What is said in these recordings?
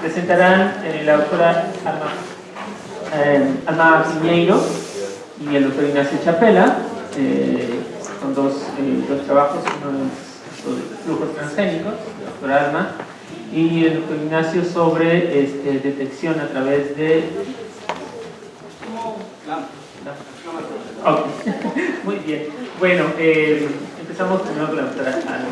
presentarán la doctora Alma Piñeiro y el doctor Ignacio Chapela, con dos trabajos, uno sobre flujos transgénicos, la doctora Alma, y el doctor Ignacio sobre detección a través de... Okay. Muy bien. Bueno, empezamos primero con la doctora Alma.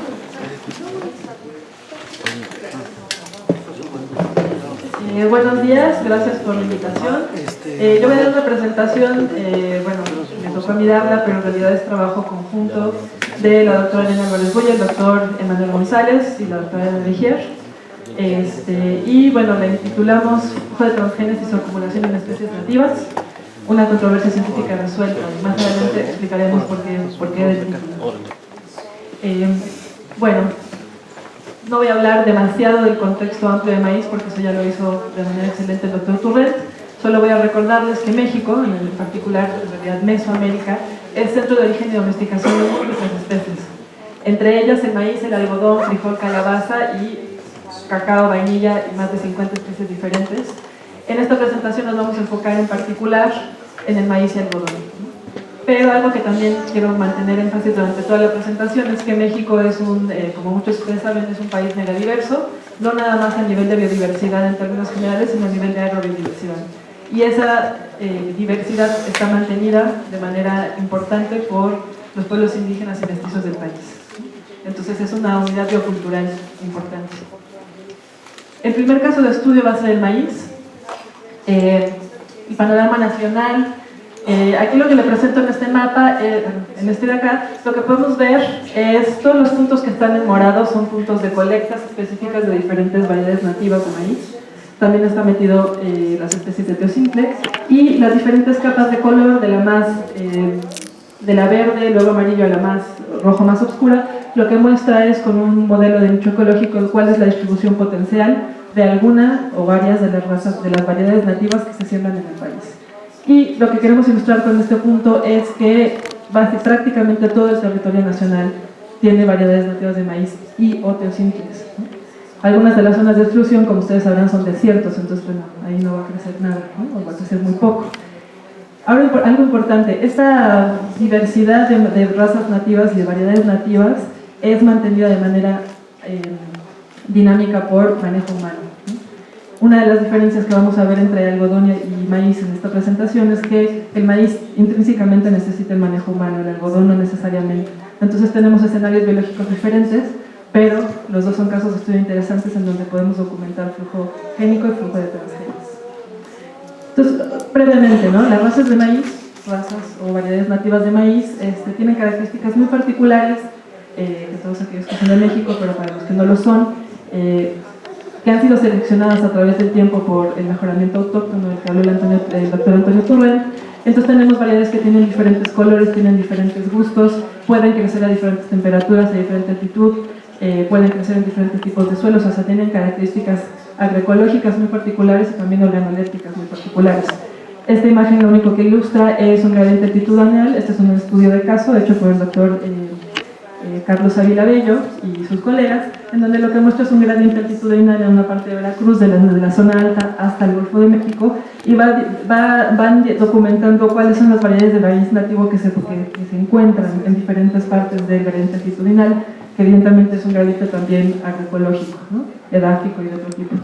Buenos días, gracias por la invitación. Yo voy a dar una presentación, me tocó a mí darla, pero en realidad es trabajo conjunto de la doctora Elena Álvarez Boya, el doctor Emanuel González y la doctora Elena Rigier. Y bueno, la intitulamos Flujo de transgénesis o acumulación en especies nativas, una controversia científica resuelta. Más adelante explicaremos por qué del título. No voy a hablar demasiado del contexto amplio de maíz porque eso ya lo hizo de manera excelente el doctor Turrent. Solo voy a recordarles que México, en particular, en realidad Mesoamérica, es centro de origen y domesticación de múltiples especies. Entre ellas el maíz, el algodón, frijol, calabaza y cacao, vainilla y más de 50 especies diferentes. En esta presentación nos vamos a enfocar en particular en el maíz y el algodón. Pero algo que también quiero mantener énfasis durante toda la presentación es que México es como muchos de ustedes saben, es un país megadiverso, no nada más a nivel de biodiversidad en términos generales, sino a nivel de agrobiodiversidad. Y esa diversidad está mantenida de manera importante por los pueblos indígenas y mestizos del país. Entonces es una unidad biocultural importante. El primer caso de estudio va a ser el maíz, el panorama nacional. Aquí lo que le presento en este mapa, en este de acá, lo que podemos ver es todos los puntos que están en morado son puntos de colectas específicas de diferentes variedades nativas de maíz. También está metido las especies de teosimplex y las diferentes capas de color, de la verde, luego amarillo a la más rojo más oscura. Lo que muestra es con un modelo de nicho ecológico cuál es la distribución potencial de alguna o varias de las razas, de las variedades nativas que se siembran en el país. Y lo que queremos ilustrar con este punto es que prácticamente todo el territorio nacional tiene variedades nativas de maíz y o teosimplex. Algunas de las zonas de exclusión, como ustedes sabrán, son desiertos, entonces bueno, ahí no va a crecer nada, ¿no? O va a crecer muy poco. Ahora, algo importante, esta diversidad de razas nativas y de variedades nativas es mantenida de manera dinámica por manejo humano, ¿no? Una de las diferencias que vamos a ver entre algodón y maíz en esta presentación es que el maíz intrínsecamente necesita el manejo humano, el algodón no necesariamente. Entonces tenemos escenarios biológicos diferentes, pero los dos son casos de estudio interesantes en donde podemos documentar flujo génico y flujo de transgenes. Entonces, brevemente, ¿no? Las razas de maíz, razas o variedades nativas de maíz, tienen características muy particulares, que todos aquellos que son de México, pero para los que no lo son, que han sido seleccionadas a través del tiempo por el mejoramiento autóctono del que habló el doctor Antonio Turrent. Entonces tenemos variedades que tienen diferentes colores, tienen diferentes gustos, pueden crecer a diferentes temperaturas, a diferente altitud, pueden crecer en diferentes tipos de suelos, o sea, tienen características agroecológicas muy particulares y también organolépticas muy particulares. Esta imagen lo único que ilustra es un gradiente altitudinal. Este es un estudio de caso hecho por el doctor Carlos Ávila Bello y sus colegas, en donde lo que muestra es un gradiente altitudinal en una parte de Veracruz, de la zona alta hasta el Golfo de México, y van documentando cuáles son las variedades de maíz nativo que se encuentran en diferentes partes del gradiente altitudinal, que evidentemente es un gradiente también agroecológico, ¿no? Edáfico y de otro tipo.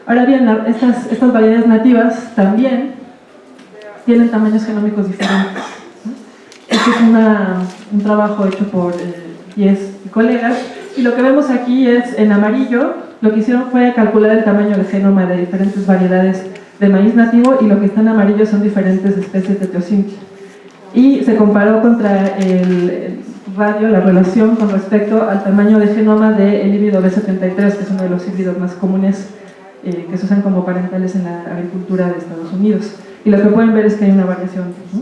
Ahora bien, estas variedades nativas también tienen tamaños genómicos diferentes, ¿no? Este es un trabajo hecho por 10 colegas, y lo que vemos aquí es, en amarillo, lo que hicieron fue calcular el tamaño del genoma de diferentes variedades de maíz nativo, y lo que está en amarillo son diferentes especies de teosimplex. Y se comparó contra el radio, la relación con respecto al tamaño de genoma del híbrido B73, que es uno de los híbridos más comunes que se usan como parentales en la agricultura de Estados Unidos. Y lo que pueden ver es que hay una variación, ¿no?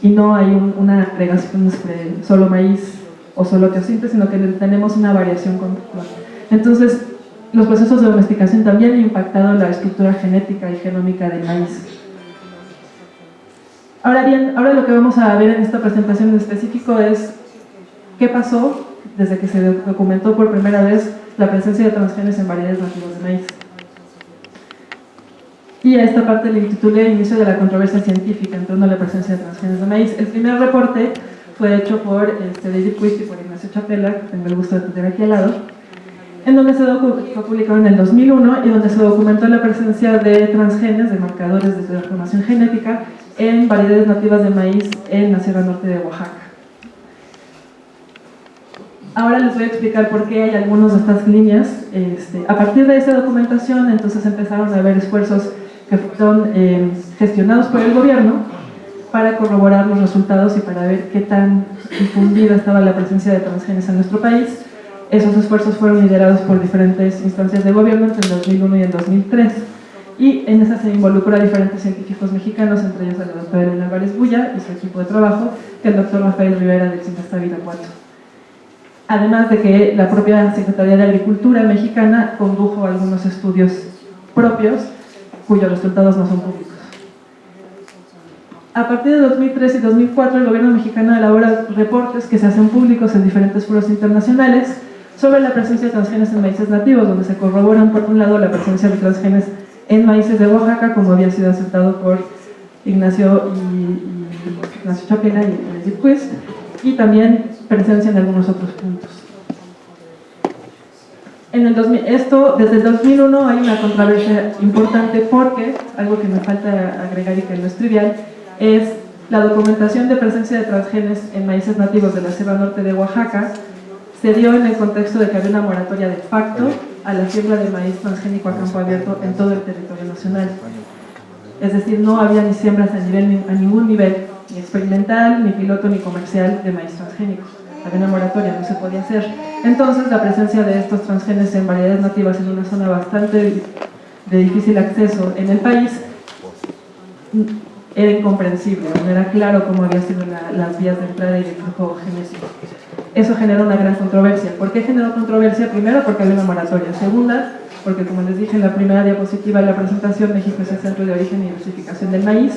Y no hay una agregación de solo maíz o solo teosimplex, sino que tenemos una variación continua. Entonces, los procesos de domesticación también han impactado la estructura genética y genómica del maíz. Ahora bien, ahora lo que vamos a ver en esta presentación en específico es qué pasó desde que se documentó por primera vez la presencia de transgenes en variedades nativas de maíz. Y a esta parte le intitulé Inicio de la controversia científica en torno a la presencia de transgenes de maíz. El primer reporte fue hecho por David Quist y por Ignacio Chapela, que tengo el gusto de tener aquí al lado, en donde fue publicado en el 2001 y donde se documentó la presencia de transgenes, de marcadores de transformación genética, en variedades nativas de maíz en la Sierra Norte de Oaxaca. Ahora les voy a explicar por qué hay algunas de estas líneas. A partir de esa documentación, entonces empezaron a haber esfuerzos que fueron gestionados por el gobierno para corroborar los resultados y para ver qué tan difundida estaba la presencia de transgenes en nuestro país. Esos esfuerzos fueron liderados por diferentes instancias de gobierno entre el 2001 y el 2003. Y en esa se involucró a diferentes científicos mexicanos, entre ellos a la doctora Elena Álvarez Bulla y su equipo de trabajo, que el doctor Rafael Rivera del CINASTA Irapuato. Además de que la propia Secretaría de Agricultura mexicana condujo algunos estudios propios, cuyos resultados no son públicos. A partir de 2003 y 2004, el gobierno mexicano elabora reportes que se hacen públicos en diferentes foros internacionales sobre la presencia de transgenes en maíces nativos, donde se corroboran, por un lado, la presencia de transgenes en maíces de Oaxaca, como había sido aceptado por Ignacio Chapela y David Quist, y también presencia en algunos otros puntos. Desde el 2001 hay una controversia importante porque, algo que me falta agregar y que no es trivial, es la documentación de presencia de transgenes en maíces nativos de la Sierra Norte de Oaxaca. Se dio en el contexto de que había una moratoria de facto a la siembra de maíz transgénico a campo abierto en todo el territorio nacional. Es decir, no había ni siembras a ningún nivel, ni experimental, ni piloto, ni comercial de maíz transgénico. Había una moratoria, no se podía hacer. Entonces, la presencia de estos transgenes en variedades nativas en una zona bastante de difícil acceso en el país era incomprensible, no era claro cómo habían sido las vías de entrada y de flujo genético. Eso generó una gran controversia. ¿Por qué generó controversia? Primero, porque había una moratoria. Segunda, porque, como les dije en la primera diapositiva de la presentación, México es el centro de origen y diversificación del maíz.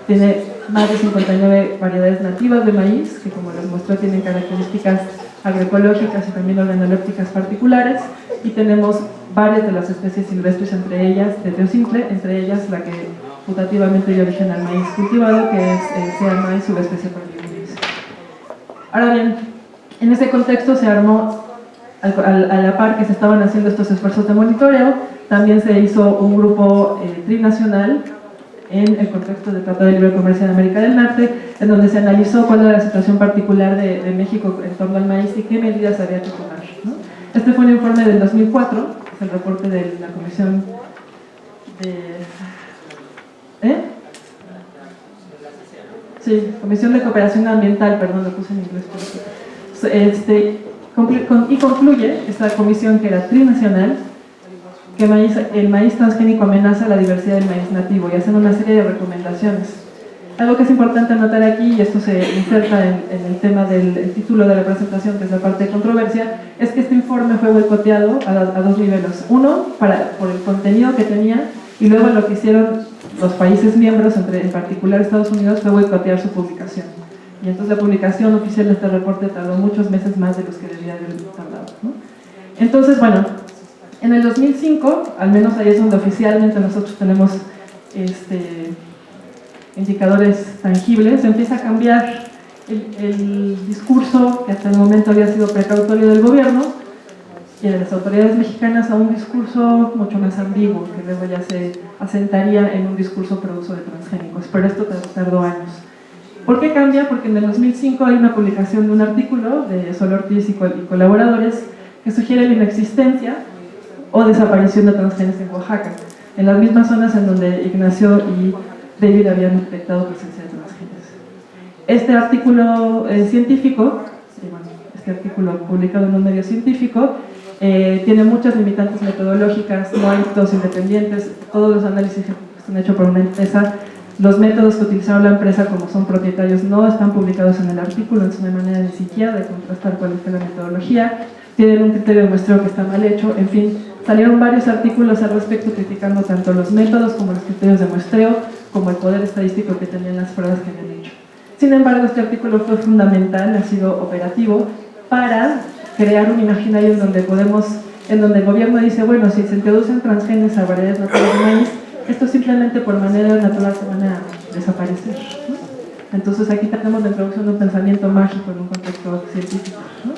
Tiene más de 59 variedades nativas de maíz, que, como les mostré, tienen características agroecológicas y también organolépticas particulares, y tenemos varias de las especies silvestres, entre ellas de teocintle, entre ellas la que putativamente dio origen al maíz cultivado, que es sea maíz subespecie pardimonense. Ahora bien, en ese contexto se armó, a la par que se estaban haciendo estos esfuerzos de monitoreo, también se hizo un grupo trinacional en el contexto del Tratado de Libre Comercio de América del Norte, en donde se analizó cuál era la situación particular de México en torno al maíz y qué medidas había que tomar, ¿no? Este fue un informe del 2004, es el reporte de la Comisión Comisión de Cooperación Ambiental, perdón, lo puse en inglés. Y concluye esta comisión, que era trinacional, que el maíz transgénico amenaza la diversidad del maíz nativo, y hacen una serie de recomendaciones. Algo que es importante anotar aquí, y esto se inserta en el tema del título de la presentación, que es la parte de controversia, es que este informe fue boicoteado a dos niveles. Uno, por el contenido que tenía, y luego lo que hicieron los países miembros, en particular Estados Unidos, fue boicotear su publicación. Y entonces la publicación oficial de este reporte tardó muchos meses más de los que debía haber tardado, ¿no? Entonces, bueno, en el 2005, al menos ahí es donde oficialmente nosotros tenemos indicadores tangibles, empieza a cambiar el discurso que hasta el momento había sido precautorio del gobierno y de las autoridades mexicanas a un discurso mucho más ambiguo, que luego ya se asentaría en un discurso pro uso de transgénicos, pero esto tardó años. ¿Por qué cambia? Porque en el 2005 hay una publicación de un artículo de Sol Ortiz y colaboradores que sugiere la inexistencia o desaparición de transgenes en Oaxaca, en las mismas zonas en donde Ignacio y David habían detectado presencia de transgenes. Este artículo científico, este artículo publicado en un medio científico, tiene muchas limitantes metodológicas, no hay métodos independientes, todos los análisis están hechos por una empresa, los métodos que utilizaron la empresa, como son propietarios, no están publicados en el artículo, entonces no hay manera ni siquiera de contrastar cuál es la metodología, tienen un criterio de muestreo que está mal hecho, en fin, salieron varios artículos al respecto criticando tanto los métodos como los criterios de muestreo, como el poder estadístico que tenían las pruebas que habían hecho. Sin embargo, este artículo fue fundamental, ha sido operativo para crear un imaginario en donde el gobierno dice, bueno, si se introducen transgenes a variedades naturales de maíz, estos simplemente por manera natural se van a desaparecer, ¿no? Entonces aquí tenemos la introducción de un pensamiento mágico en un contexto científico, ¿no?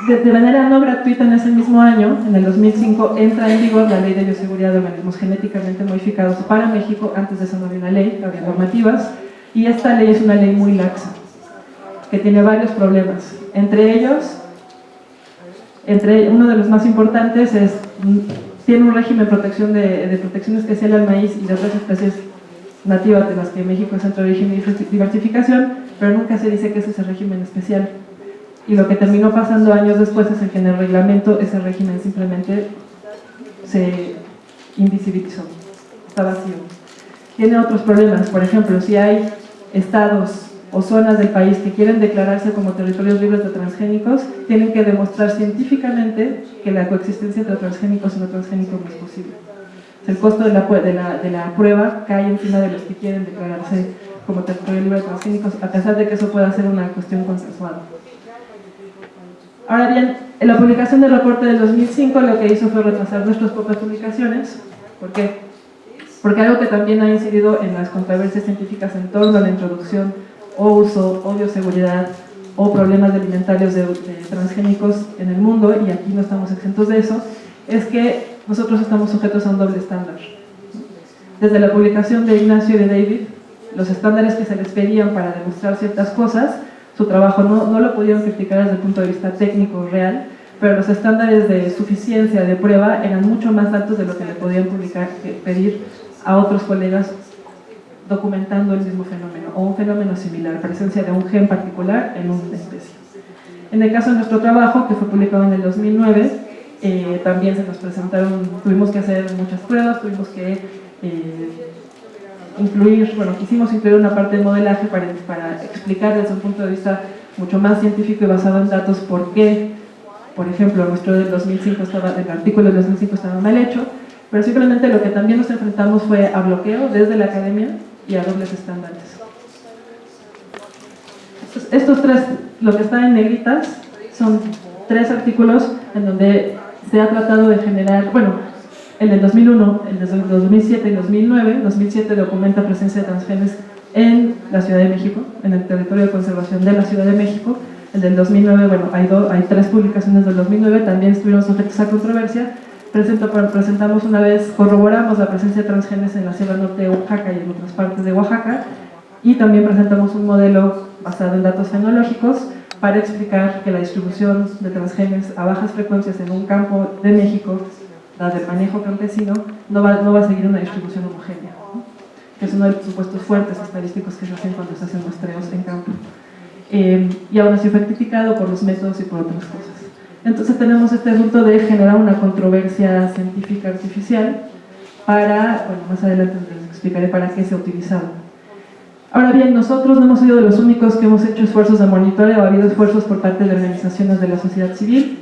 De manera no gratuita, en ese mismo año, en el 2005, entra en vigor la Ley de Bioseguridad de Organismos Genéticamente Modificados para México. Antes de eso no había una ley, había normativas, y esta ley es una ley muy laxa, que tiene varios problemas. Entre ellos, uno de los más importantes es, tiene un régimen de protección especial al maíz y de otras especies nativas de las que México es centro de origen y diversificación, pero nunca se dice que es ese régimen especial. Y lo que terminó pasando años después es que en el reglamento ese régimen simplemente se invisibilizó, está vacío. Tiene otros problemas, por ejemplo, si hay estados o zonas del país que quieren declararse como territorios libres de transgénicos, tienen que demostrar científicamente que la coexistencia entre transgénicos y no transgénicos no es posible. El costo de la prueba cae encima de los que quieren declararse como territorio libre de transgénicos, a pesar de que eso pueda ser una cuestión consensuada. Ahora bien, en la publicación del reporte del 2005 lo que hizo fue retrasar nuestras propias publicaciones. ¿Por qué? Porque algo que también ha incidido en las controversias científicas en torno a la introducción o uso o bioseguridad o problemas alimentarios de transgénicos en el mundo, y aquí no estamos exentos de eso, es que nosotros estamos sujetos a un doble estándar. Desde la publicación de Ignacio y de David, los estándares que se les pedían para demostrar ciertas cosas, su trabajo no lo pudieron criticar desde el punto de vista técnico real, pero los estándares de suficiencia de prueba eran mucho más altos de lo que le podían pedir a otros colegas documentando el mismo fenómeno o un fenómeno similar, presencia de un gen particular en una especie. En el caso de nuestro trabajo, que fue publicado en el 2009, también se nos presentaron, tuvimos que hacer muchas pruebas, tuvimos que quisimos incluir una parte de modelaje para explicar desde un punto de vista mucho más científico y basado en datos por qué, por ejemplo, nuestro del 2005 el artículo del 2005 estaba mal hecho, pero simplemente lo que también nos enfrentamos fue a bloqueo desde la academia y a dobles estándares. Estos tres, lo que está en negritas, son 3 artículos en donde se ha tratado de generar, el del 2001, el del 2007 y el 2009. 2007 documenta presencia de transgenes en la Ciudad de México, en el territorio de conservación de la Ciudad de México. El del 2009, hay 3 publicaciones del 2009, también estuvieron sujetos a controversia. Presentamos una vez, corroboramos la presencia de transgenes en la Sierra Norte de Oaxaca y en otras partes de Oaxaca, y también presentamos un modelo basado en datos fenológicos para explicar que la distribución de transgenes a bajas frecuencias en un campo de México, dado el manejo campesino, no va a seguir una distribución homogénea, ¿no? Que es uno de los supuestos fuertes estadísticos que se hacen cuando se hacen muestreos en campo. Y aún así fue criticado por los métodos y por otras cosas. Entonces tenemos este asunto de generar una controversia científica artificial para, más adelante les explicaré para qué se ha utilizado. Ahora bien, nosotros no hemos sido de los únicos que hemos hecho esfuerzos de monitoreo. Ha habido esfuerzos por parte de organizaciones de la sociedad civil,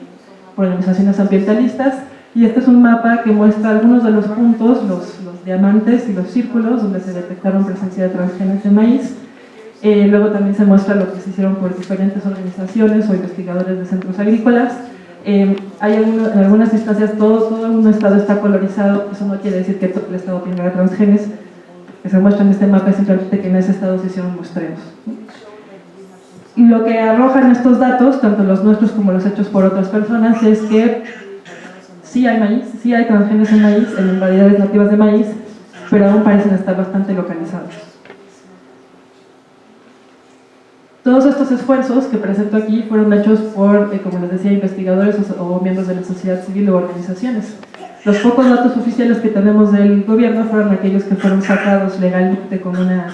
por organizaciones ambientalistas, y este es un mapa que muestra algunos de los puntos, los diamantes y los círculos donde se detectaron presencia de transgenes de maíz. Luego también se muestra lo que se hicieron por diferentes organizaciones o investigadores de centros agrícolas. En algunas instancias todo un estado está colorizado. Eso no quiere decir que todo el estado tenga transgenes. Lo que se muestra en este mapa es simplemente que en ese estado se hicieron muestreos. Y lo que arrojan estos datos, tanto los nuestros como los hechos por otras personas, es que sí hay maíz, sí hay transgenes en maíz, en variedades nativas de maíz, pero aún parecen estar bastante localizados. Todos estos esfuerzos que presento aquí fueron hechos por, como les decía, investigadores o miembros de la sociedad civil o organizaciones. Los pocos datos oficiales que tenemos del gobierno fueron aquellos que fueron sacados legalmente con una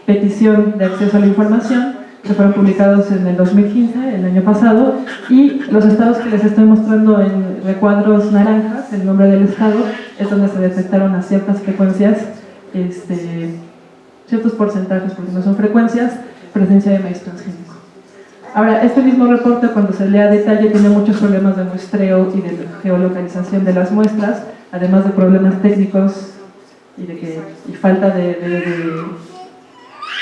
petición de acceso a la información, que fueron publicados en el 2015, el año pasado, y los estados que les estoy mostrando en recuadros naranjas, el nombre del estado, es donde se detectaron a ciertas frecuencias, ciertos porcentajes, porque no son frecuencias, presencia de maíz transgénico. Ahora, este mismo reporte, cuando se lee a detalle, tiene muchos problemas de muestreo y de geolocalización de las muestras, además de problemas técnicos y falta de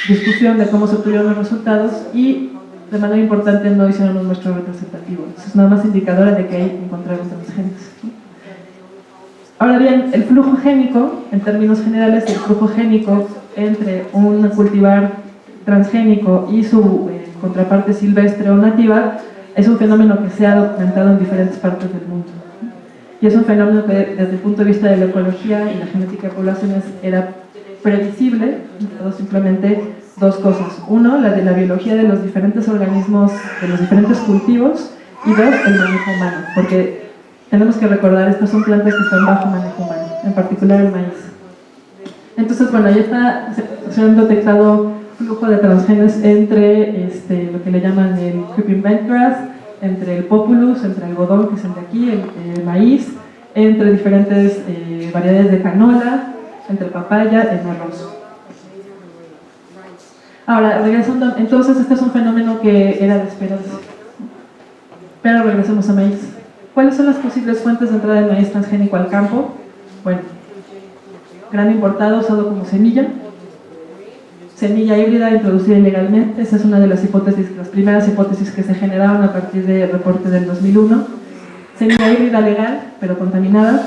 discusión de cómo se obtuvieron los resultados, y de manera importante no hicieron un muestreo representativo. Entonces, es nada más indicadora de que ahí encontraron transgenes. Ahora bien, el flujo génico, en términos generales, el flujo génico entre un cultivar transgénico y su contraparte silvestre o nativa es un fenómeno que se ha documentado en diferentes partes del mundo. Y es un fenómeno que desde el punto de vista de la ecología y la genética de poblaciones era previsible, simplemente dos cosas. Uno, la de la biología de los diferentes organismos, de los diferentes cultivos, y dos, el manejo humano, porque tenemos que recordar, estas son plantas que están bajo manejo humano, en particular el maíz. Entonces, bueno, ya se han detectado flujo de transgenes entre lo que le llaman el creeping bentgrass, entre el populus, entre el algodón, que es el de aquí, el maíz, entre diferentes variedades de canola, entre papaya, el arroz. Ahora, regresando, entonces este es un fenómeno que era de esperarse. Pero regresemos a maíz. ¿Cuáles son las posibles fuentes de entrada del maíz transgénico al campo? Bueno, grano importado usado como semilla híbrida introducida ilegalmente, esa es una de las hipótesis, las primeras hipótesis que se generaron a partir del reporte del 2001, semilla híbrida legal, pero contaminada,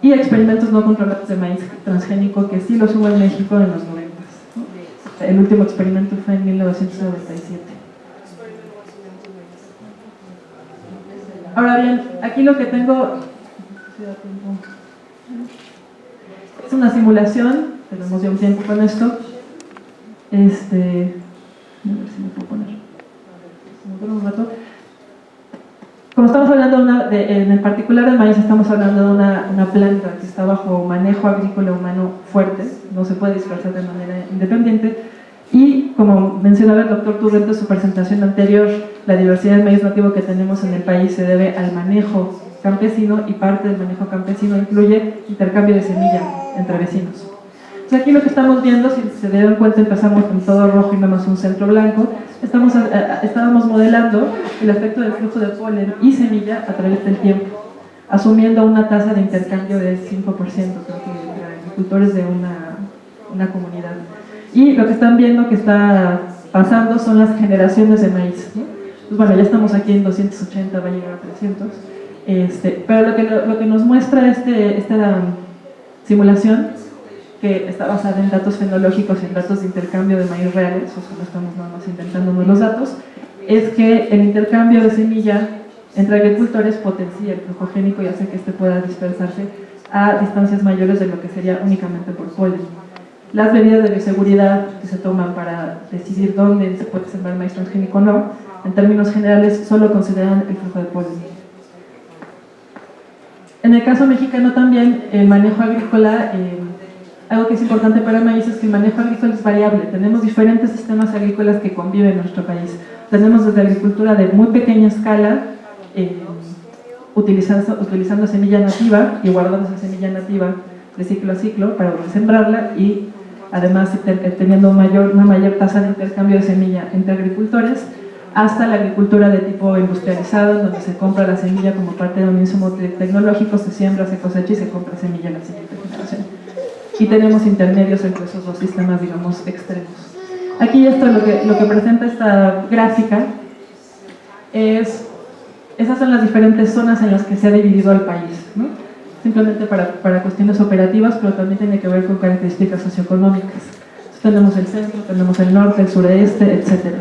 y experimentos no controlados de maíz transgénico, que sí los hubo en México en los 90. El último experimento fue en 1997. Ahora bien, aquí lo que tengo es una simulación, tenemos ya un tiempo con esto. A ver si me puedo poner un rato. Como estamos hablando en el particular del maíz, estamos hablando de una planta que está bajo manejo agrícola humano fuerte, no se puede dispersar de manera independiente, y como mencionaba el doctor Turrente en su presentación anterior, la diversidad del maíz nativo que tenemos en el país se debe al manejo campesino, y parte del manejo campesino incluye intercambio de semilla entre vecinos. Entonces aquí lo que estamos viendo, si se dieron cuenta, empezamos con todo rojo y nada más un centro blanco. Estábamos modelando el efecto del flujo de polen y semilla a través del tiempo, asumiendo una tasa de intercambio del 5%, creo que entre agricultores de una comunidad. Y lo que están viendo que está pasando son las generaciones de maíz, ¿no? Pues bueno, ya estamos aquí en 280, va a llegar a 300. Pero lo que nos muestra esta simulación, que está basada en datos fenológicos y en datos de intercambio de maíz reales, o sea, no estamos nada más inventándonos los datos, es que el intercambio de semilla entre agricultores potencia el flujo génico y hace que este pueda dispersarse a distancias mayores de lo que sería únicamente por polen. Las medidas de bioseguridad que se toman para decidir dónde se puede sembrar maíz transgénico o no, en términos generales, solo consideran el flujo de polen. En el caso mexicano también, el manejo agrícola, algo que es importante para el maíz es que el manejo agrícola es variable. Tenemos diferentes sistemas agrícolas que conviven en nuestro país. Tenemos desde agricultura de muy pequeña escala, utilizando semilla nativa y guardando esa semilla nativa de ciclo a ciclo para resembrarla, y además teniendo una mayor tasa de intercambio de semilla entre agricultores, hasta la agricultura de tipo industrializado, donde se compra la semilla como parte de un insumo tecnológico, se siembra, se cosecha y se compra semilla en la siguiente generación. Y tenemos intermedios entre esos dos sistemas, digamos, extremos. Aquí esto lo que presenta esta gráfica esas son las diferentes zonas en las que se ha dividido el país, ¿no? Simplemente para cuestiones operativas, pero también tiene que ver con características socioeconómicas. Entonces, tenemos el centro, tenemos el norte, el sureste, etc.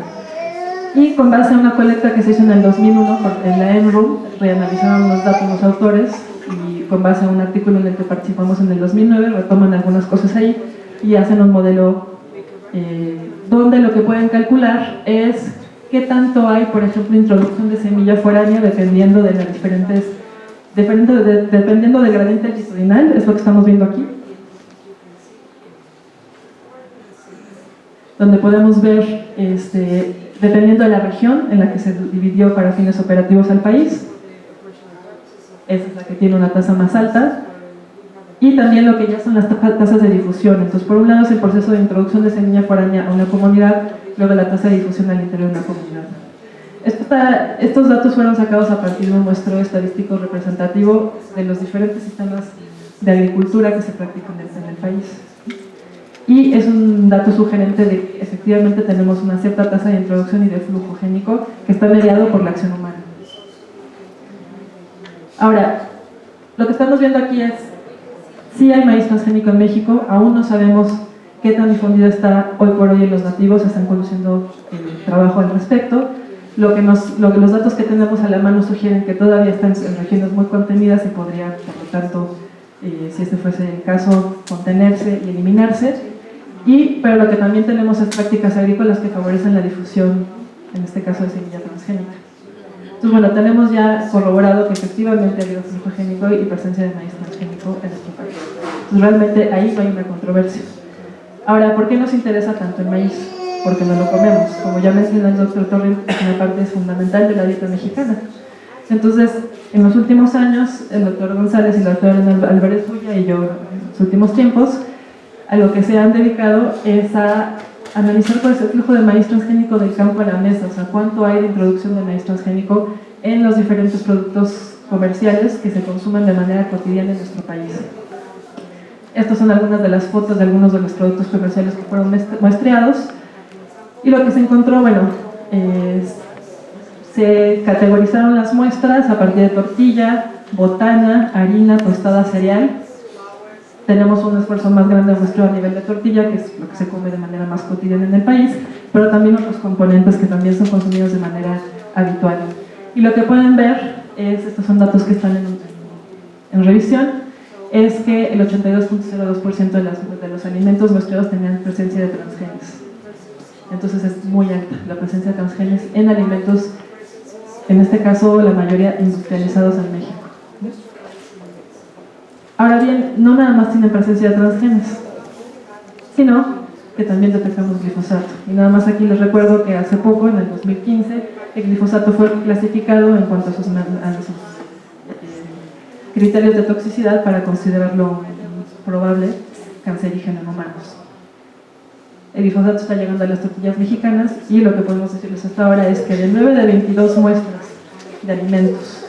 Y con base a una colecta que se hizo en el 2001 en la ENRU, reanalizaron los datos los autores, y con base a un artículo en el que participamos en el 2009, retoman algunas cosas ahí y hacen un modelo donde lo que pueden calcular es qué tanto hay, por ejemplo, introducción de semilla foránea dependiendo de las dependiendo del gradiente altitudinal, es lo que estamos viendo aquí, donde podemos ver, dependiendo de la región en la que se dividió para fines operativos al país, esa es la que tiene una tasa más alta, y también lo que ya son las tasas de difusión. Entonces, por un lado es el proceso de introducción de semilla foránea a una comunidad, luego la tasa de difusión al interior de una comunidad. Estos datos fueron sacados a partir de un muestreo estadístico representativo de los diferentes sistemas de agricultura que se practican en el país. y es un dato sugerente de que efectivamente tenemos una cierta tasa de introducción y de flujo génico que está mediado por la acción humana. Ahora, lo que estamos viendo aquí es, sí hay maíz transgénico en México, aún no sabemos qué tan difundido está hoy por hoy en los nativos, están conduciendo el trabajo al respecto. Los datos que tenemos a la mano sugieren que todavía están en regiones muy contenidas y podría, por lo tanto, si este fuese el caso, contenerse y eliminarse. Pero lo que también tenemos es prácticas agrícolas que favorecen la difusión, en este caso de semilla transgénica. Entonces, bueno, tenemos ya corroborado que efectivamente ha habido flujo génico y presencia de maíz transgénico en nuestro país. Entonces, realmente ahí no hay una controversia. Ahora, ¿por qué nos interesa tanto el maíz? Porque no lo comemos. Como ya mencionó el doctor Torres, es una parte fundamental de la dieta mexicana. Entonces, en los últimos años, el doctor González y la doctora Álvarez Bulla y yo, en los últimos tiempos, a lo que se han dedicado es a analizar cuál es el flujo de maíz transgénico del campo a la mesa, o sea, cuánto hay de introducción de maíz transgénico en los diferentes productos comerciales que se consumen de manera cotidiana en nuestro país. Estas son algunas de las fotos de algunos de los productos comerciales que fueron muestreados. Y lo que se encontró, bueno, se categorizaron las muestras a partir de tortilla, botana, harina, tostada, cereal. Tenemos un esfuerzo más grande de muestreo a nivel de tortilla, que es lo que se come de manera más cotidiana en el país, pero también otros componentes que también son consumidos de manera habitual. Y lo que pueden ver estos son datos que están en revisión, es que el 82.02% de los alimentos muestreados tenían presencia de transgenes. Entonces es muy alta la presencia de transgenes en alimentos, en este caso la mayoría industrializados en México. Ahora bien, no nada más tienen presencia de transgenes, sino que también detectamos glifosato. Y nada más aquí les recuerdo que hace poco, en el 2015, el glifosato fue clasificado en cuanto a sus criterios de toxicidad para considerarlo probable cancerígeno en humanos. El glifosato está llegando a las tortillas mexicanas y lo que podemos decirles hasta ahora es que de 9 de 22 muestras de alimentos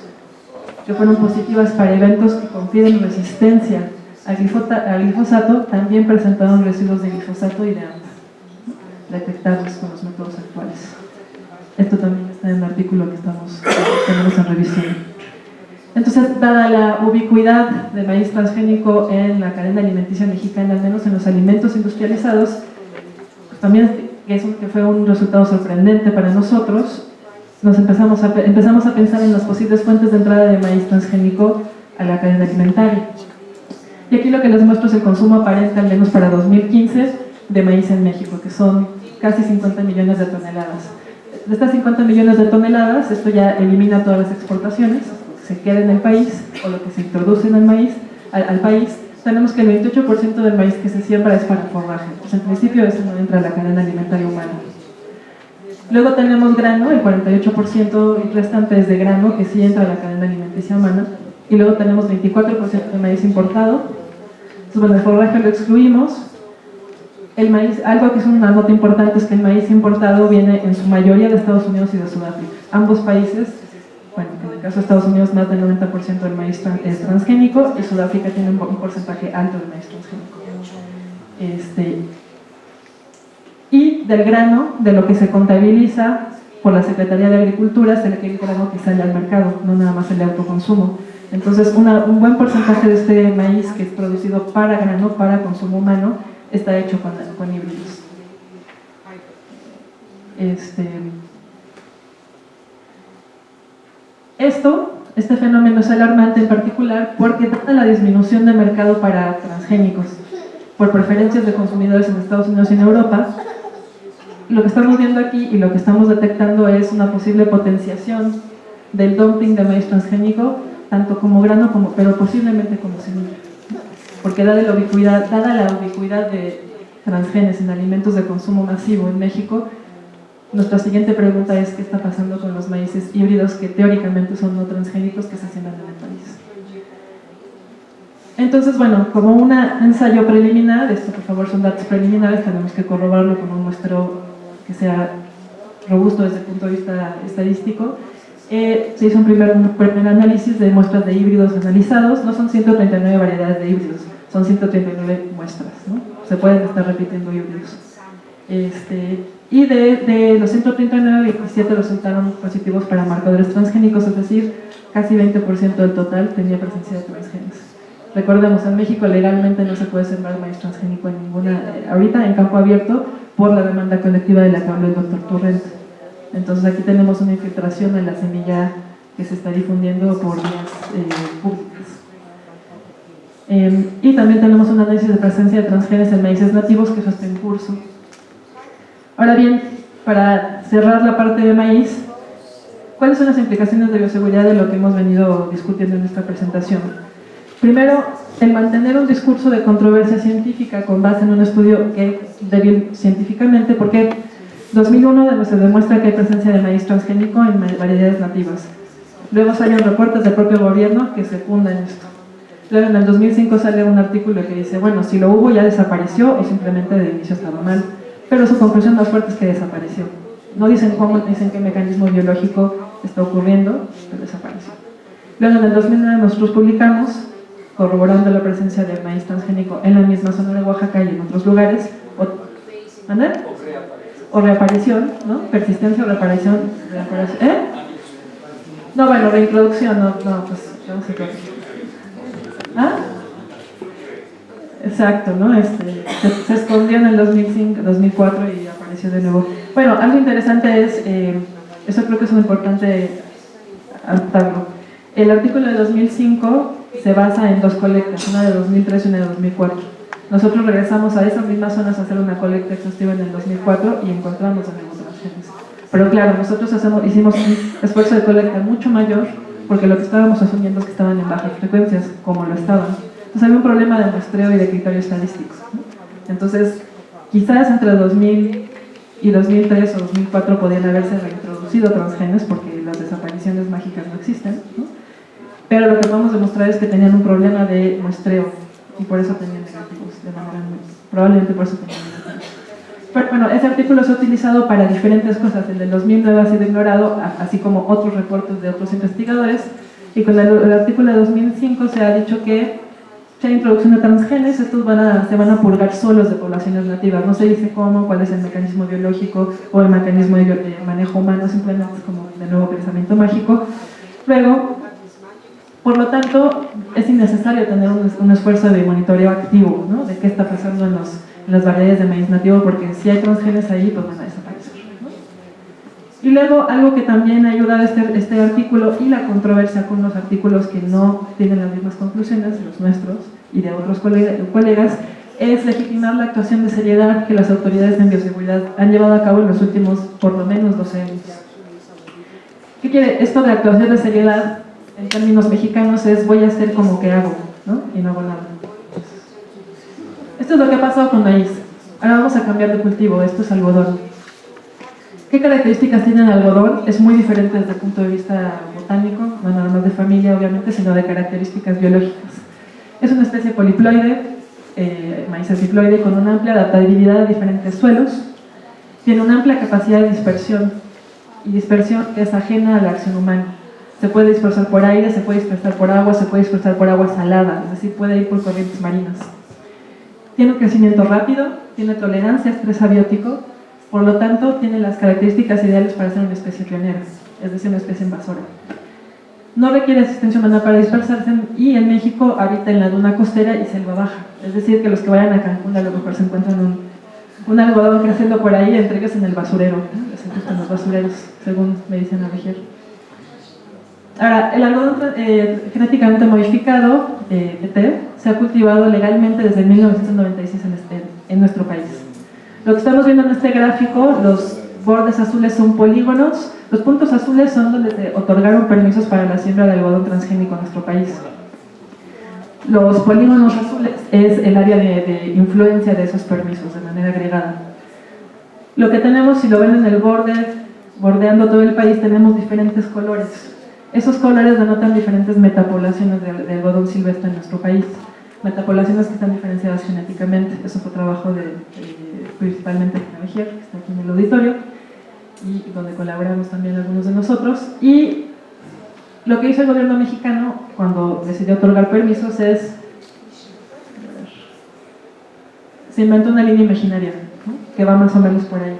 que fueron positivas para eventos que confieren resistencia al glifosato, también presentaron residuos de glifosato y de AMPA, detectados con los métodos actuales. Esto también está en el artículo que tenemos en revisión. Entonces, dada la ubicuidad de maíz transgénico en la cadena alimenticia mexicana, al menos en los alimentos industrializados, pues también que fue un resultado sorprendente para nosotros, empezamos a pensar en las posibles fuentes de entrada de maíz transgénico a la cadena alimentaria. Y aquí lo que les muestro es el consumo aparente, al menos para 2015, de maíz en México, que son casi 50 millones de toneladas. De estas 50 millones de toneladas, esto ya elimina todas las exportaciones, lo que se queda en el país o lo que se introduce en el maíz, al país. Tenemos que el 28% del maíz que se siembra es para forraje. Pues en principio eso no entra a la cadena alimentaria humana. Luego tenemos grano, el 48% restante es de grano, que sí entra a la cadena alimenticia humana. Y luego tenemos 24% de maíz importado. Entonces, bueno, el forraje lo excluimos. El maíz, algo que es una nota importante es que el maíz importado viene en su mayoría de Estados Unidos y de Sudáfrica. Ambos países, bueno, en el caso de Estados Unidos más del 90% del maíz es transgénico y Sudáfrica tiene un porcentaje alto de maíz transgénico. Y del grano, de lo que se contabiliza por la Secretaría de Agricultura, se le queda el grano que sale al mercado, no nada más el de autoconsumo. Entonces, un buen porcentaje de este maíz que es producido para grano, para consumo humano, está hecho con híbridos. Este fenómeno es alarmante en particular porque dada la disminución de mercado para transgénicos por preferencias de consumidores en Estados Unidos y en Europa, lo que estamos viendo aquí y lo que estamos detectando es una posible potenciación del dumping de maíz transgénico, tanto como grano, pero posiblemente como semilla. Porque dada la ubicuidad de transgenes en alimentos de consumo masivo en México, nuestra siguiente pregunta es ¿qué está pasando con los maíces híbridos que teóricamente son no transgénicos que se siembran en el país? Entonces, bueno, como un ensayo preliminar, esto por favor son datos preliminares, tenemos que corroborarlo con un muestreo que sea robusto desde el punto de vista estadístico. Se hizo un primer análisis de muestras de híbridos analizados, no son 139 variedades de híbridos, son 139 muestras, ¿no? Se pueden estar repitiendo híbridos. Y de los 139, 27 resultaron positivos para marcadores transgénicos, es decir, casi 20% del total tenía presencia de transgenes. Recordemos, en México legalmente no se puede sembrar maíz transgénico en ninguna, ahorita en campo abierto, por la demanda colectiva de la que habló el doctor Torrent. Entonces aquí tenemos una infiltración en la semilla que se está difundiendo por vías públicas. Y también tenemos un análisis de presencia de transgenes en maíces nativos, que eso está en curso. Ahora bien, para cerrar la parte de maíz, ¿cuáles son las implicaciones de bioseguridad de lo que hemos venido discutiendo en esta presentación? Primero, el mantener un discurso de controversia científica con base en un estudio que es débil científicamente, porque 2001 se demuestra que hay presencia de maíz transgénico en variedades nativas. Luego salen reportes del propio gobierno que secundan esto. Luego en el 2005 sale un artículo que dice, bueno, si lo hubo ya desapareció o simplemente de inicio estaba mal. Pero su conclusión más fuerte es que desapareció. No dicen cómo, dicen qué mecanismo biológico está ocurriendo, pero desapareció. Luego en el 2009 nosotros publicamos, corroborando la presencia de maíz transgénico en la misma zona de Oaxaca y en otros lugares, o reaparición, ¿no? Persistencia o reaparición. No, bueno, reintroducción, no, pues no sé qué. ¿Ah? Exacto, ¿no? Se escondió en el 2005, 2004 y apareció de nuevo. Bueno, algo interesante es, eso creo que es muy importante anotarlo. El artículo de 2005 se basa en dos colectas, una de 2003 y una de 2004. Nosotros regresamos a esas mismas zonas a hacer una colecta exhaustiva en el 2004 y encontramos de nuevo transgenes. Pero claro, nosotros hicimos un esfuerzo de colecta mucho mayor porque lo que estábamos asumiendo es que estaban en bajas frecuencias, como lo estaban. Entonces había un problema de muestreo y de criterio estadístico, ¿no? Entonces, quizás entre 2000 y 2003 o 2004 podían haberse reintroducido transgenes porque las desapariciones mágicas no existen, ¿no? Pero lo que vamos a demostrar es que tenían un problema de muestreo y por eso tenían negativos, probablemente por eso tenían negativos. Pero bueno, ese artículo se ha utilizado para diferentes cosas. El del 2009 ha sido ignorado, así como otros reportes de otros investigadores, y con el artículo de 2005 se ha dicho que si hay introducción de transgenes, estos se van a purgar solos de poblaciones nativas. No se dice cómo, cuál es el mecanismo biológico o el mecanismo de manejo humano, simplemente es como de nuevo pensamiento mágico. Luego, por lo tanto, es innecesario tener un esfuerzo de monitoreo activo, ¿no? De qué está pasando en las variedades de maíz nativo, porque si hay transgenes ahí, pues van a desaparecer, ¿no? Y luego, algo que también ayuda a este artículo y la controversia con los artículos que no tienen las mismas conclusiones, los nuestros y de otros colegas, es legitimar la actuación de seriedad que las autoridades en bioseguridad han llevado a cabo en los últimos, por lo menos, 12 años. ¿Qué quiere esto de actuación de seriedad? En términos mexicanos es voy a hacer como que hago, ¿no? Y no hago nada. Esto es lo que ha pasado con maíz. Ahora vamos a cambiar de cultivo, esto es algodón. ¿Qué características tiene el algodón? Es muy diferente desde el punto de vista botánico, no nada más de familia obviamente, sino de características biológicas. Es una especie poliploide, maíz diploide, con una amplia adaptabilidad a diferentes suelos, tiene una amplia capacidad de dispersión, y dispersión que es ajena a la acción humana. Se puede dispersar por aire, se puede dispersar por agua, se puede dispersar por agua salada, es decir, puede ir por corrientes marinas. Tiene un crecimiento rápido, tiene tolerancia a estrés abiótico, por lo tanto, tiene las características ideales para ser una especie pionera, es decir, una especie invasora. No requiere asistencia humana para dispersarse y en México habita en la duna costera y selva baja, es decir, que los que vayan a Cancún a lo mejor se encuentran un algodón creciendo por ahí, entre ellos en el basurero, ¿no? Les gustan los basureros, según me dicen a Regier. Ahora, el algodón genéticamente modificado, ET, se ha cultivado legalmente desde 1996 en nuestro país. Lo que estamos viendo en este gráfico, los bordes azules son polígonos, los puntos azules son donde se otorgaron permisos para la siembra de algodón transgénico en nuestro país. Los polígonos azules es el área de influencia de esos permisos de manera agregada. Lo que tenemos, si lo ven en el borde, bordeando todo el país, tenemos diferentes colores. Esos colores denotan diferentes metapoblaciones de algodón silvestre en nuestro país. Metapoblaciones que están diferenciadas genéticamente. Eso fue trabajo principalmente de Navegier, que está aquí en el auditorio, y donde colaboramos también algunos de nosotros. Y lo que hizo el gobierno mexicano cuando decidió otorgar permisos es se inventó una línea imaginaria, ¿no? Que va más o menos por ahí.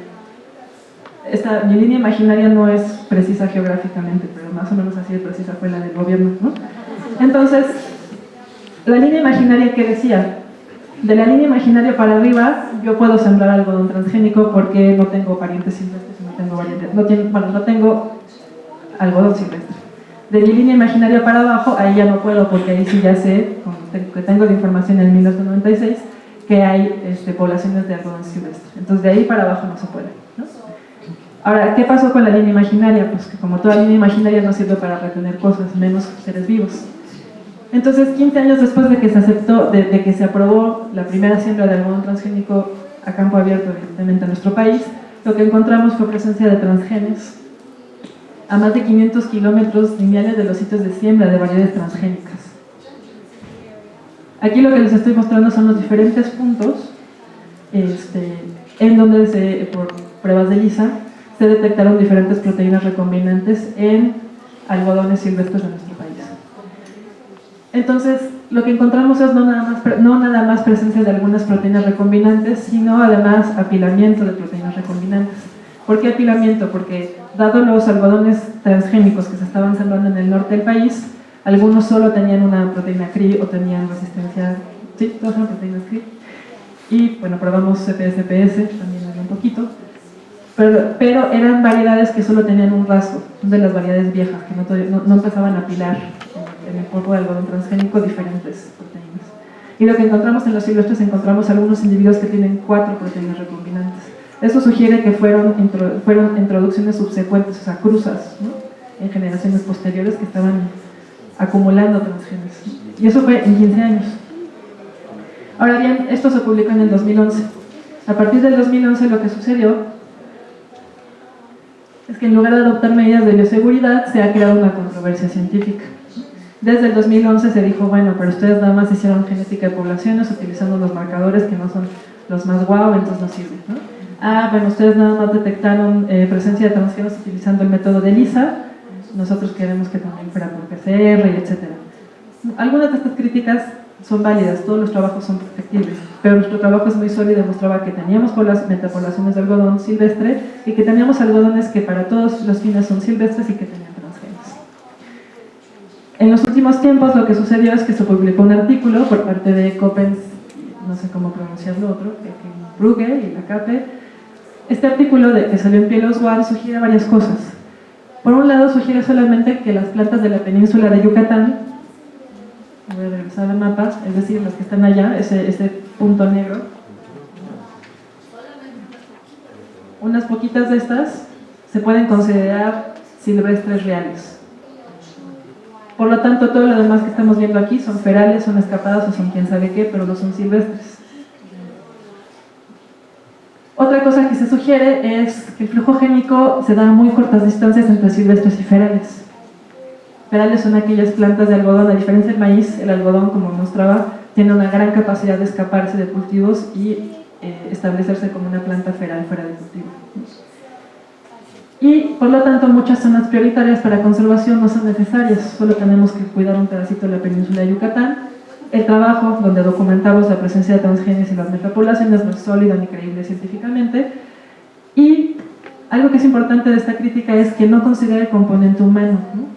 Mi línea imaginaria no es precisa geográficamente, pero más o menos así de precisa fue la del gobierno, ¿no? Entonces, la línea imaginaria que decía, de la línea imaginaria para arriba, yo puedo sembrar algodón transgénico porque no tengo parientes silvestres, no tengo algodón silvestre. De mi línea imaginaria para abajo, ahí ya no puedo, porque ahí sí ya sé, que tengo la información en 1996, que hay poblaciones de algodón silvestre. Entonces, de ahí para abajo no se puede, ¿no? Ahora, ¿qué pasó con la línea imaginaria? Pues que como toda línea imaginaria no sirve para retener cosas, menos seres vivos. Entonces, 15 años después de que se aceptó, de que se aprobó la primera siembra de algodón transgénico a campo abierto, evidentemente, en nuestro país, lo que encontramos fue presencia de transgenes a más de 500 kilómetros lineales de los sitios de siembra de variedades transgénicas. Aquí lo que les estoy mostrando son los diferentes puntos en donde, por pruebas de ELISA, se detectaron diferentes proteínas recombinantes en algodones silvestres de nuestro país. Entonces, lo que encontramos es no nada más presencia de algunas proteínas recombinantes, sino además apilamiento de proteínas recombinantes. ¿Por qué apilamiento? Porque dado los algodones transgénicos que se estaban sembrando en el norte del país, algunos solo tenían una proteína CRI o tenían resistencia, sí, todas son proteínas CRI. Y bueno, probamos CPS-PS, también había un poquito, pero eran variedades que solo tenían un rasgo, de las variedades viejas, que no empezaban a apilar en el cuerpo de algodón transgénico diferentes proteínas. Y lo que encontramos en los silvestres, encontramos algunos individuos que tienen 4 proteínas recombinantes. Eso sugiere que fueron introducciones subsecuentes, o sea, cruzas, ¿no? En generaciones posteriores que estaban acumulando transgenes. Y eso fue en 15 años. Ahora bien, esto se publicó en el 2011. A partir del 2011 lo que sucedió es que en lugar de adoptar medidas de bioseguridad, se ha creado una controversia científica. Desde el 2011 se dijo, bueno, pero ustedes nada más hicieron genética de poblaciones utilizando los marcadores que no son los más guau, entonces no sirve, ¿no? Bueno, ustedes nada más detectaron presencia de transgenos utilizando el método de ELISA, nosotros queremos que también fuera por PCR, y etc. Algunas de estas críticas son válidas, todos los trabajos son perfectibles, pero nuestro trabajo es muy sólido y demostraba que teníamos metapoblaciones de algodón silvestre y que teníamos algodones que para todos los fines son silvestres y que tenían transgenes. En los últimos tiempos lo que sucedió es que se publicó un artículo por parte de Coppens, no sé cómo pronunciarlo otro, Brugge y la CAPE. Este artículo que salió en PLOS ONE sugiere varias cosas. Por un lado, sugiere solamente que las plantas de la península de Yucatán, voy a regresar al mapa, es decir, las que están allá, ese punto negro, unas poquitas de estas se pueden considerar silvestres reales. Por lo tanto, todo lo demás que estamos viendo aquí son ferales, son escapadas o son quién sabe qué, pero no son silvestres. Otra cosa que se sugiere es que el flujo génico se da a muy cortas distancias entre silvestres y ferales. Ferales son aquellas plantas de algodón, a diferencia del maíz, el algodón, como mostraba, tiene una gran capacidad de escaparse de cultivos y establecerse como una planta feral fuera de cultivo. Y, por lo tanto, muchas zonas prioritarias para conservación no son necesarias, solo tenemos que cuidar un pedacito de la península de Yucatán. El trabajo, donde documentamos la presencia de transgenes y las metapoblaciones, no es sólido ni creíble científicamente. Y algo que es importante de esta crítica es que no considera el componente humano, ¿no?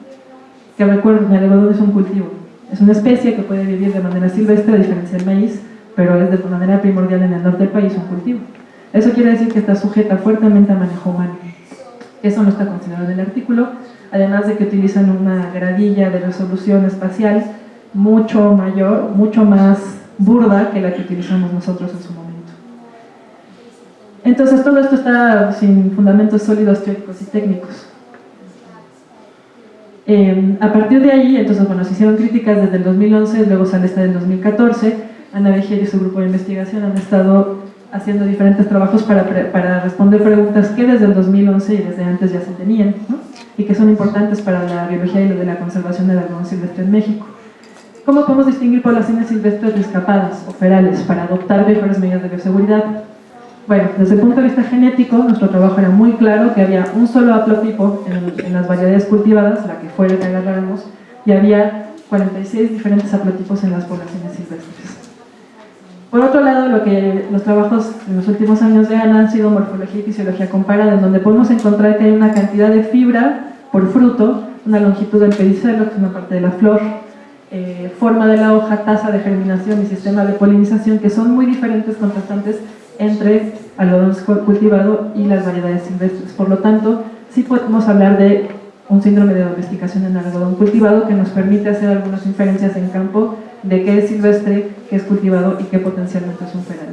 Que recuerden, el algodón es un cultivo, es una especie que puede vivir de manera silvestre a diferencia del maíz, pero es de manera primordial en el norte del país un cultivo. Eso quiere decir que está sujeta fuertemente a manejo humano. Eso no está considerado en el artículo, además de que utilizan una gradilla de resolución espacial mucho mayor, mucho más burda que la que utilizamos nosotros en su momento. Entonces todo esto está sin fundamentos sólidos teóricos y técnicos. A partir de ahí, entonces, bueno, se hicieron críticas desde el 2011, luego sale esta del 2014. Ana Bejer y su grupo de investigación han estado haciendo diferentes trabajos para responder preguntas que desde el 2011 y desde antes ya se tenían, ¿no? Y que son importantes para la biología y lo de la conservación del algodón silvestre en México. ¿Cómo podemos distinguir poblaciones silvestres escapadas o ferales para adoptar mejores medidas de bioseguridad? Bueno, desde el punto de vista genético, nuestro trabajo era muy claro que había un solo haplotipo en las variedades cultivadas, la que fuera que agarráramos, y había 46 diferentes haplotipos en las poblaciones silvestres. Por otro lado, los trabajos en los últimos años de Ana han sido morfología y fisiología comparada, en donde podemos encontrar que hay una cantidad de fibra por fruto, una longitud del pedicelo, que es una parte de la flor, forma de la hoja, tasa de germinación y sistema de polinización, que son muy diferentes, contrastantes entre algodón cultivado y las variedades silvestres. Por lo tanto, sí podemos hablar de un síndrome de domesticación en algodón cultivado que nos permite hacer algunas inferencias en campo de qué es silvestre, qué es cultivado y qué potencialmente es un feral.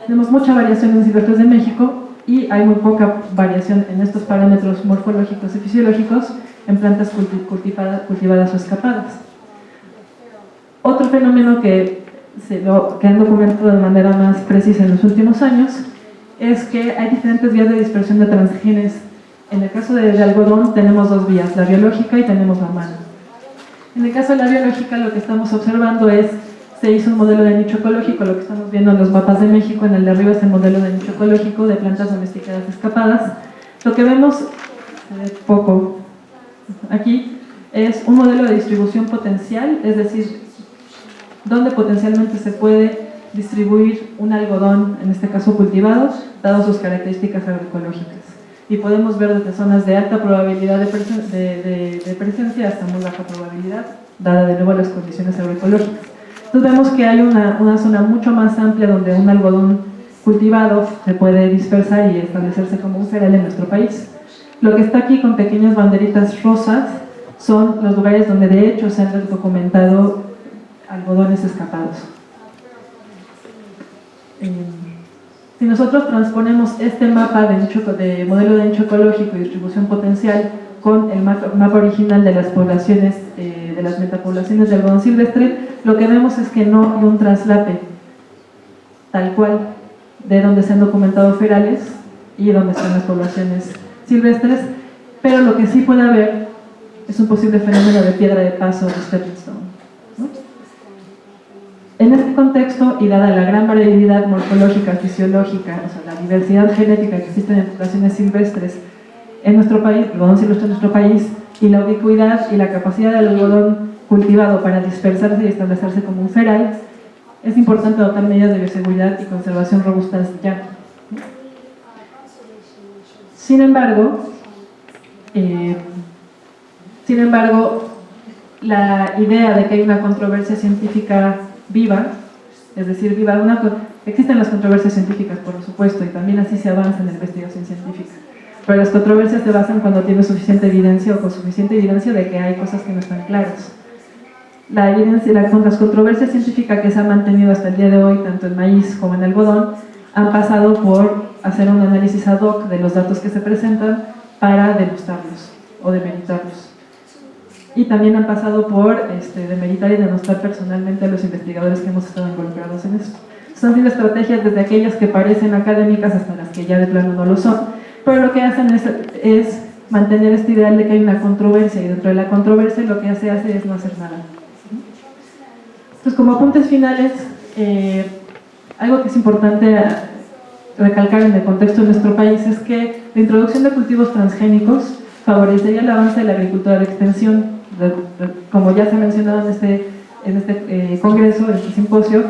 Tenemos mucha variación en silvestres de México y hay muy poca variación en estos parámetros morfológicos y fisiológicos en plantas cultivadas o escapadas. Otro fenómeno que han documentado de manera más precisa en los últimos años es que hay diferentes vías de dispersión de transgenes. En el caso de algodón tenemos dos vías, la biológica y tenemos la humana. En el caso de la biológica, lo que estamos observando es, se hizo un modelo de nicho ecológico, lo que estamos viendo en los mapas de México, en el de arriba es el modelo de nicho ecológico de plantas domesticadas escapadas. Lo que vemos, poco aquí, es un modelo de distribución potencial, es decir, donde potencialmente se puede distribuir un algodón, en este caso cultivado, dadas sus características agroecológicas. Y podemos ver desde zonas de alta probabilidad de presencia hasta muy baja probabilidad, dada de nuevo las condiciones agroecológicas. Entonces vemos que hay una zona mucho más amplia donde un algodón cultivado se puede dispersar y establecerse como un feral en nuestro país. Lo que está aquí con pequeñas banderitas rosas son los lugares donde de hecho se han documentado algodones escapados. Si nosotros transponemos este mapa de modelo de nicho ecológico y distribución potencial con el mapa original de las poblaciones, de las metapoblaciones de algodón silvestre, lo que vemos es que no hay un traslape tal cual de donde se han documentado ferales y donde están las poblaciones silvestres, pero lo que sí puede haber es un posible fenómeno de piedra de paso de stepping stone. En este contexto, y dada la gran variabilidad morfológica, fisiológica, o sea, la diversidad genética que existe en poblaciones silvestres en nuestro país, el algodón silvestre en nuestro país, y la ubicuidad y la capacidad del algodón cultivado para dispersarse y establecerse como un feral, es importante adoptar medidas de bioseguridad y conservación robustas ya. Sin embargo, la idea de que hay una controversia científica viva, es decir, existen las controversias científicas, por supuesto, y también así se avanza en la investigación científica, pero las controversias se basan cuando tienes suficiente evidencia o con suficiente evidencia de que hay cosas que no están claras. Las controversias científicas que se han mantenido hasta el día de hoy, tanto en maíz como en algodón, han pasado por hacer un análisis ad hoc de los datos que se presentan para denostarlos o demeritarlos. Y también han pasado por demeritar y denostar personalmente a los investigadores que hemos estado involucrados en esto. Son estrategias desde aquellas que parecen académicas hasta las que ya de plano no lo son, pero lo que hacen es mantener este ideal de que hay una controversia, y dentro de la controversia lo que se hace es no hacer nada. Entonces, como apuntes finales, algo que es importante recalcar en el contexto de nuestro país es que la introducción de cultivos transgénicos favorecería el avance de la agricultura de extensión. Como ya se ha mencionado en este congreso, en este simposio,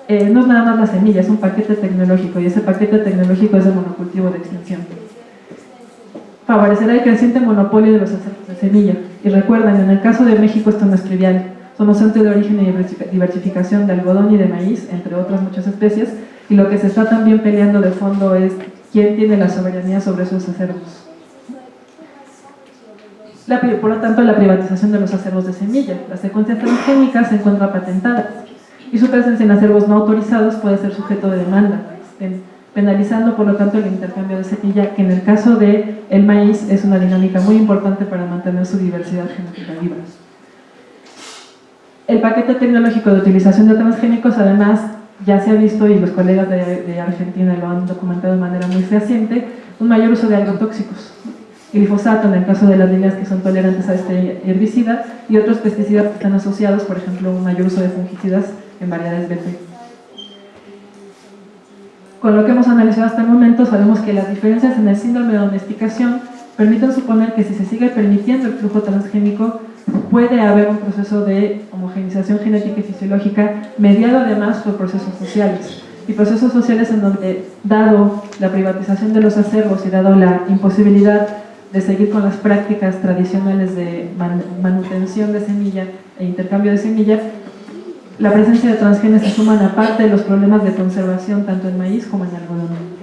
no es nada más la semilla, es un paquete tecnológico, y ese paquete tecnológico es de monocultivo de extensión. Favorecerá el creciente monopolio de los acervos de semilla. Y recuerden, en el caso de México esto no es trivial. Somos centro de origen y diversificación de algodón y de maíz, entre otras muchas especies, y lo que se está también peleando de fondo es quién tiene la soberanía sobre esos acervos. Por lo tanto, la privatización de los acervos de semilla. Las secuencias transgénicas se encuentran patentadas y su presencia en acervos no autorizados puede ser sujeto de demanda, penalizando por lo tanto el intercambio de semilla, que en el caso del maíz es una dinámica muy importante para mantener su diversidad genética viva. El paquete tecnológico de utilización de transgénicos, además, ya se ha visto, y los colegas de Argentina lo han documentado de manera muy fehaciente, un mayor uso de agrotóxicos. Glifosato en el caso de las líneas que son tolerantes a este herbicida, y otros pesticidas que están asociados, por ejemplo, un mayor uso de fungicidas en variedades BT. Con lo que hemos analizado hasta el momento, sabemos que las diferencias en el síndrome de domesticación permiten suponer que si se sigue permitiendo el flujo transgénico, puede haber un proceso de homogeneización genética y fisiológica mediado además por procesos sociales. Y procesos sociales en donde, dado la privatización de los acervos y dado la imposibilidad de seguir con las prácticas tradicionales de manutención de semilla e intercambio de semilla, la presencia de transgenes se suman a parte de los problemas de conservación tanto en maíz como en algodón.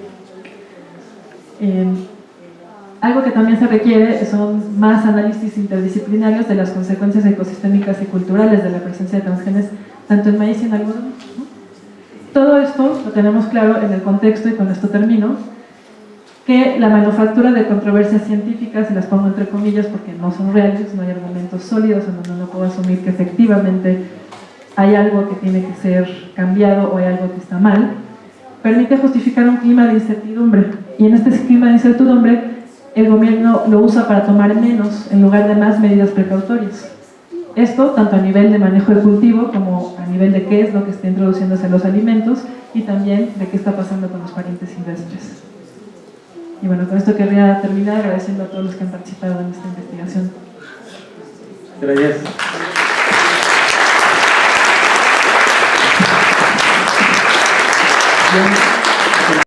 Algo que también se requiere son más análisis interdisciplinarios de las consecuencias ecosistémicas y culturales de la presencia de transgenes tanto en maíz y en algodón. Todo esto lo tenemos claro en el contexto, y con esto termino, que la manufactura de controversias científicas, y las pongo entre comillas porque no son reales, no hay argumentos sólidos en donde uno puedo asumir que efectivamente hay algo que tiene que ser cambiado o hay algo que está mal, permite justificar un clima de incertidumbre. Y en este clima de incertidumbre, el gobierno lo usa para tomar menos en lugar de más medidas precautorias. Esto tanto a nivel de manejo de cultivo como a nivel de qué es lo que está introduciéndose en los alimentos y también de qué está pasando con los parientes silvestres. Y bueno, con esto querría terminar agradeciendo a todos los que han participado en esta investigación. Gracias. Bien.